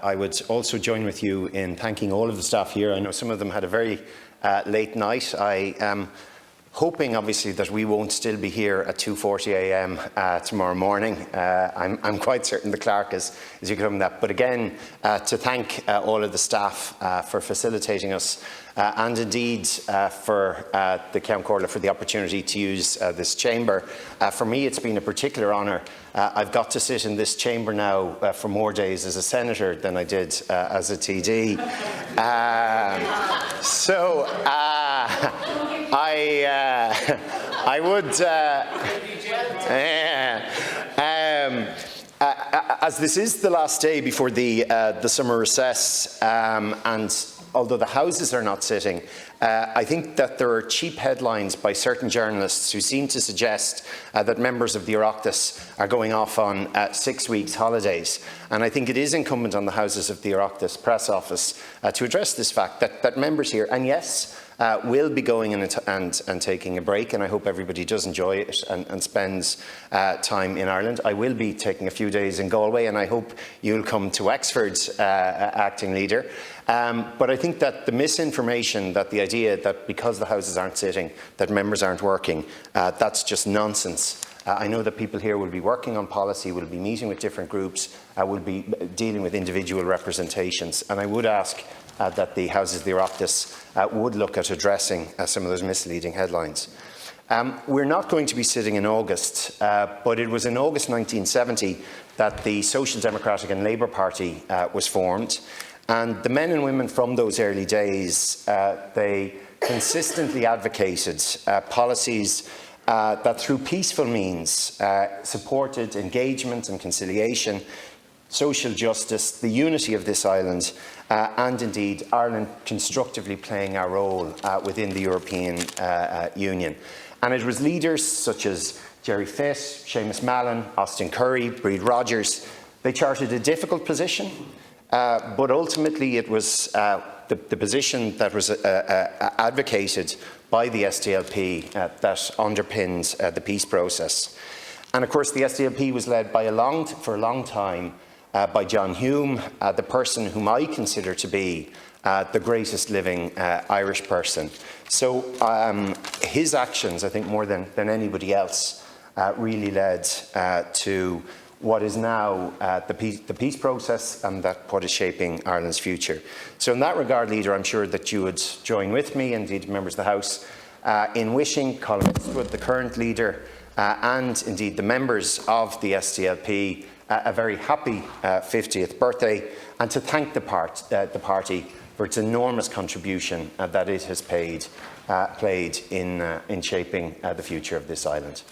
I would also join with you in thanking all of the staff here. I know some of them had a very late night. I am hoping, obviously, that we won't still be here at 2:40 a.m. Tomorrow morning. I'm quite certain the clerk is confirming that. But again, to thank all of the staff for facilitating us, and indeed for the Ceann Comhairle for the opportunity to use this chamber. For me, it's been a particular honour. I've got to sit in this chamber now for more days as a senator than I did as a TD. I would, as this is the last day before the summer recess, and although the Houses are not sitting, I think that there are cheap headlines by certain journalists who seem to suggest that members of the Oireachtas are going off on 6 weeks holidays. And I think it is incumbent on the Houses of the Oireachtas Press Office to address this fact that members here, and yes, will be going in and taking a break, and I hope everybody does enjoy it and spends time in Ireland. I will be taking a few days in Galway, and I hope you'll come to Wexford, acting leader. But I think that the misinformation, that the idea that because the Houses aren't sitting, that members aren't working, that's just nonsense. I know that people here will be working on policy, will be meeting with different groups, will be dealing with individual representations, and I would ask that the Houses of the Oireachtas would look at addressing some of those misleading headlines. We're not going to be sitting in August, but it was in August 1970 that the Social Democratic and Labour Party was formed, and the men and women from those early days, they consistently advocated policies that through peaceful means supported engagement and conciliation, social justice, the unity of this island, and indeed Ireland constructively playing our role within the European Union. And it was leaders such as Gerry Fitt, Seamus Mallon, Austin Curry, Breed Rogers. They charted a difficult position, but ultimately it was the position that was advocated by the SDLP that underpinned the peace process. And of course the SDLP was led by for a long time by John Hume, the person whom I consider to be the greatest living Irish person. So his actions, I think more than anybody else, really led to what is now the peace process, and that what is shaping Ireland's future. So in that regard, Leader, I'm sure that you would join with me, indeed members of the House, in wishing Colin Eastwood, the current leader, and indeed the members of the SDLP, a very happy 50th birthday, and to thank the party for its enormous contribution that it has played in shaping the future of this island.